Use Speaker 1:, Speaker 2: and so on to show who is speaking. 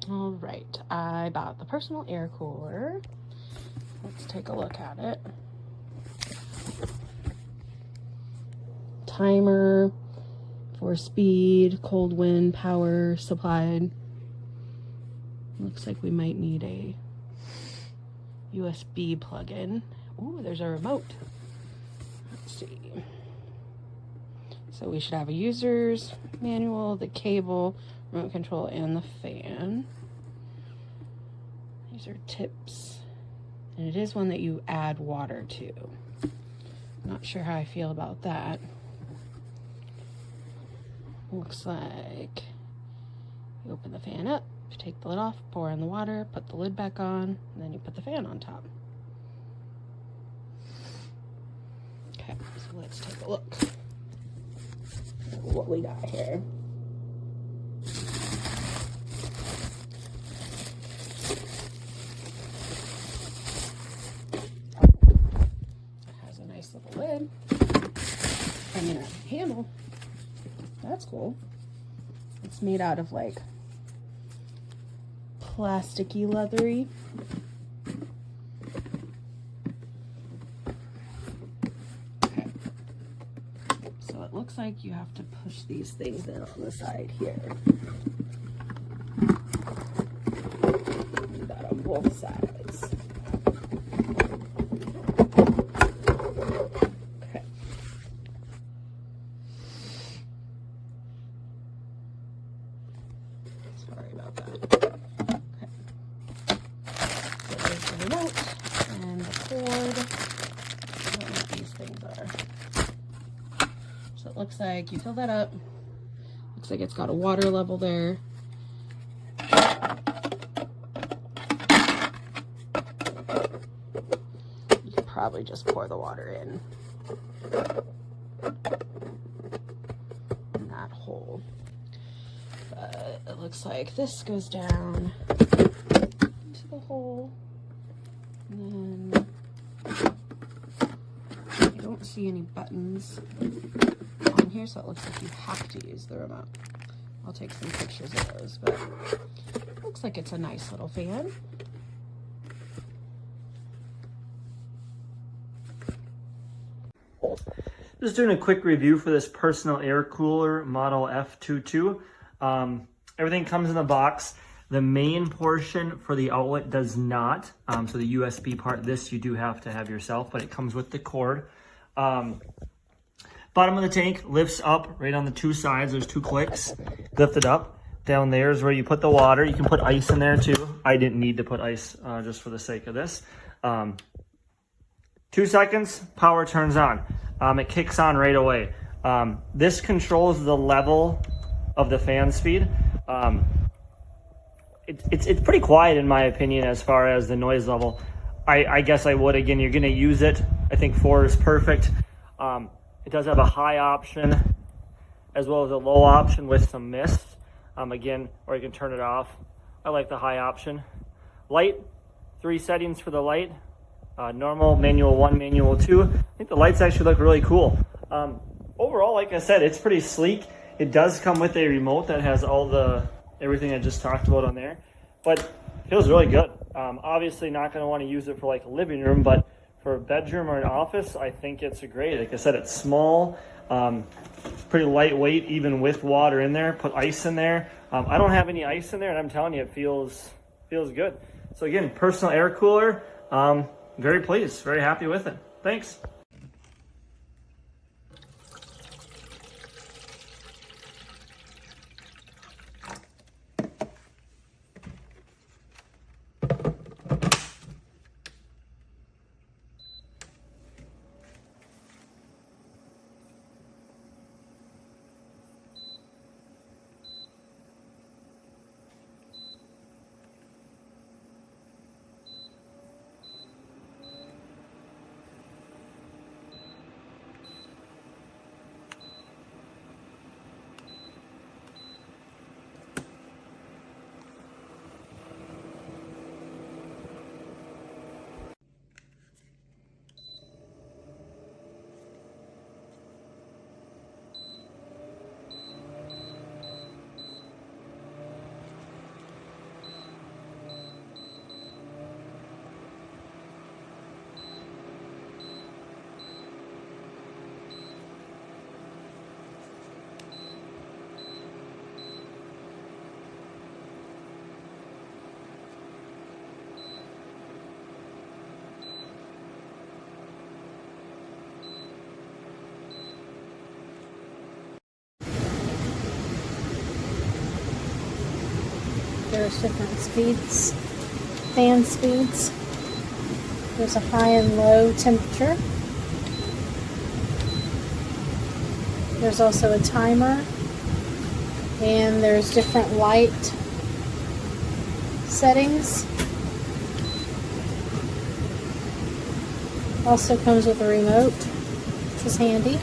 Speaker 1: All right, I bought the personal air cooler. Let's take a look at it. Timer for speed, cold wind, power supplied. Looks like we might need a USB plug-in. Ooh, there's a remote. Let's see. So we should have a user's manual, the cable, remote control, and the fan. These are tips. And it is one that you add water to. Not sure how I feel about that. Looks like you open the fan up, take the lid off, pour in the water, put the lid back on, and then you put the fan on top. Okay, so let's take a look at what we got here. It has a nice little lid. I mean, a handle. That's cool. It's made out of like plasticky, leathery. Okay. So it looks like you have to push these things in on the side here. Do that on both sides. Sorry about that. Okay. So there's the remote and the cord. I don't know what these things are. So it looks like you fill that up. Looks like it's got a water level there. You could probably just pour the water in that hole. But it looks like this goes down into the hole, and then I don't see any buttons on here, so it looks like you have to use the remote. I'll take some pictures of those, but it looks like it's a nice little fan.
Speaker 2: Just doing a quick review for this personal air cooler model F22. Everything comes in the box. The main portion for the outlet does not. So the USB part, this you do have to have yourself, but it comes with the cord. Bottom of the tank lifts up right on the two sides. There's two clicks. Lift it up. Down there is where you put the water. You can put ice in there too. I didn't need to put ice just for the sake of this. 2 seconds, power turns on. It kicks on right away. This controls the level of the fan speed. It's pretty quiet in my opinion as far as the noise level. I guess I would, again, you're gonna use it. I think 4 is perfect. It does have a high option as well as a low option with some mist. Again, or you can turn it off. I like the high option. Light, 3 settings for the light. Normal, manual 1, manual 2. I think the lights actually look really cool. Overall, like I said, it's pretty sleek. It does come with a remote that has everything I just talked about on there, but it feels really good. Obviously not going to want to use it for like a living room, but for a bedroom or an office, I think it's great. Like I said, it's small, pretty lightweight, even with water in there. Put ice in there. I don't have any ice in there, and I'm telling you, it feels good. So again, personal air cooler. Very pleased, very happy with it. Thanks.
Speaker 3: There's different speeds, fan speeds. There's a high and low temperature. There's also a timer, and there's different light settings. Also comes with a remote, which is handy.